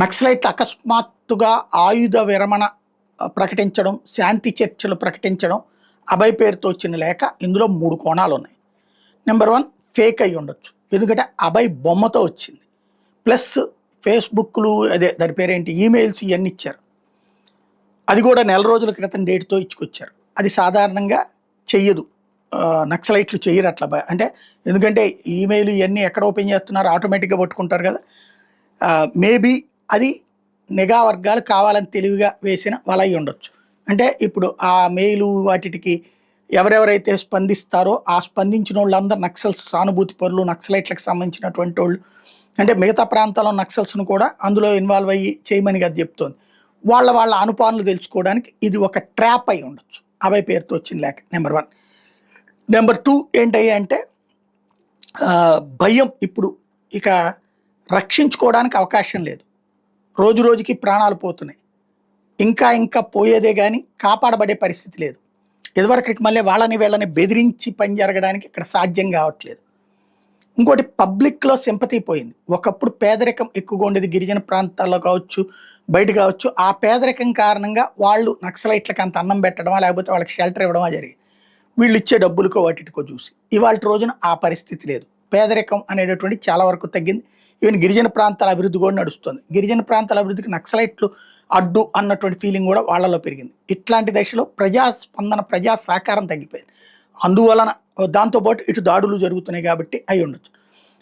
నక్సలైట్లు అకస్మాత్తుగా ఆయుధ విరమణ ప్రకటించడం, శాంతి చర్చలు ప్రకటించడం, అభయ్ పేరుతో వచ్చిన లేఖ ఇందులో 3 కోణాలు ఉన్నాయి. నెంబర్ 1 ఫేక్ అయ్యి ఉండొచ్చు. ఎందుకంటే అభయ్ బొమ్మతో వచ్చింది. ప్లస్ ఫేస్‌బుక్‌లు అదే దాని పేరేంటి ఈమెయిల్స్ ఇవన్నీ ఇచ్చారు. అది కూడా నెల రోజుల క్రితం డేట్‌తో ఇచ్చుకొచ్చారు. అది సాధారణంగా చెయ్యదు. నక్సలైట్లు చెయ్యరు అట్లా. అంటే ఎందుకంటే ఈమెయిల్ ఇవన్నీ ఎక్కడ ఓపెన్ చేస్తున్నారు ఆటోమేటిక్‌గా పట్టుకుంటారు కదా! మేబీ అది నిఘా వర్గాలు కావాలని తెలివిగా వేసిన వల అయి ఉండొచ్చు. అంటే ఇప్పుడు ఆ మెయిలు వాటికి ఎవరెవరైతే స్పందిస్తారో ఆ స్పందించిన వాళ్ళందరూ నక్సల్స్ సానుభూతి పరులు, నక్సలైట్లకు సంబంధించినటువంటి వాళ్ళు. అంటే మిగతా ప్రాంతాల్లో నక్సల్స్ను కూడా అందులో ఇన్వాల్వ్ అయ్యి చేయమని అది చెప్తోంది. వాళ్ళ అనుపానులు తెలుసుకోవడానికి ఇది ఒక ట్రాప్ అయి ఉండొచ్చు. అభయ్ పేరుతో వచ్చిన లేఖ నెంబర్ 1. నెంబర్ 2 ఏంటయ్యా అంటే భయం. ఇప్పుడు ఇక రక్షించుకోవడానికి అవకాశం లేదు. రోజు రోజుకి ప్రాణాలు పోతున్నాయి. ఇంకా పోయేదే కానీ కాపాడబడే పరిస్థితి లేదు. ఇదివరకటికి మళ్ళీ వాళ్ళని వీళ్ళని బెదిరించి పని జరగడానికి ఇక్కడ సాధ్యం కావట్లేదు. ఇంకోటి పబ్లిక్‌లో సింపతి పోయింది. ఒకప్పుడు పేదరికం ఎక్కువగా ఉండేది గిరిజన ప్రాంతాల్లో కావచ్చు, బయట కావచ్చు. ఆ పేదరికం కారణంగా వాళ్ళు నక్సలైట్లకు అంత అన్నం పెట్టడమా, లేకపోతే వాళ్ళకి షెల్టర్ ఇవ్వడమా జరిగింది. వీళ్ళు ఇచ్చే డబ్బులకో వాటికో చూసి. ఇవాల్టి రోజున ఆ పరిస్థితి లేదు. పేదరికం అనేటటువంటి చాలా వరకు తగ్గింది. ఈవెన్ గిరిజన ప్రాంతాల అభివృద్ధి కూడా నడుస్తుంది. గిరిజన ప్రాంతాల అభివృద్ధికి నక్సలైట్లు అడ్డు అన్నటువంటి ఫీలింగ్ కూడా వాళ్ళలో పెరిగింది. ఇట్లాంటి దశలో ప్రజాస్పందన, ప్రజా సహకారం తగ్గిపోయింది. అందువలన దాంతోపాటు ఇటు దాడులు జరుగుతున్నాయి కాబట్టి అయి ఉండొచ్చు.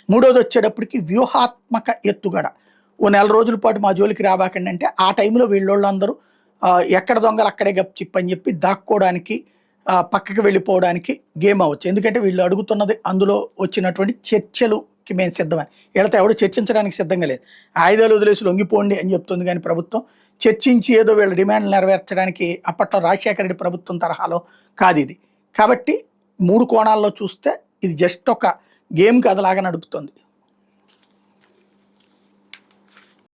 మూడోది వచ్చేటప్పటికి వ్యూహాత్మక ఎత్తుగడ. ఓ నెల రోజుల పాటు మా జోలికి రాబాకండి అంటే ఆ టైంలో వీళ్ళోళ్ళందరూ ఎక్కడ దొంగలు అక్కడే గప్చిప్ అని చెప్పి దాక్కోవడానికి, పక్కకి వెళ్ళిపోవడానికి గేమ్ అవ్వచ్చు. ఎందుకంటే వీళ్ళు అడుగుతున్నది అందులో వచ్చినటువంటి చర్చలుకి మేము సిద్ధమని. వీళ్ళతో ఎవడు చర్చించడానికి సిద్ధంగా లేదు. ఆయుధాలు వదిలేసి లొంగిపోండి అని చెప్తుంది కానీ ప్రభుత్వం చర్చించి ఏదో వీళ్ళ డిమాండ్లు నెరవేర్చడానికి అప్పట్లో రాజశేఖర రెడ్డి ప్రభుత్వం తరహాలో కాదు ఇది. కాబట్టి 3 కోణాల్లో చూస్తే ఇది జస్ట్ ఒక గేమ్ కథలాగా నడుపుతుంది.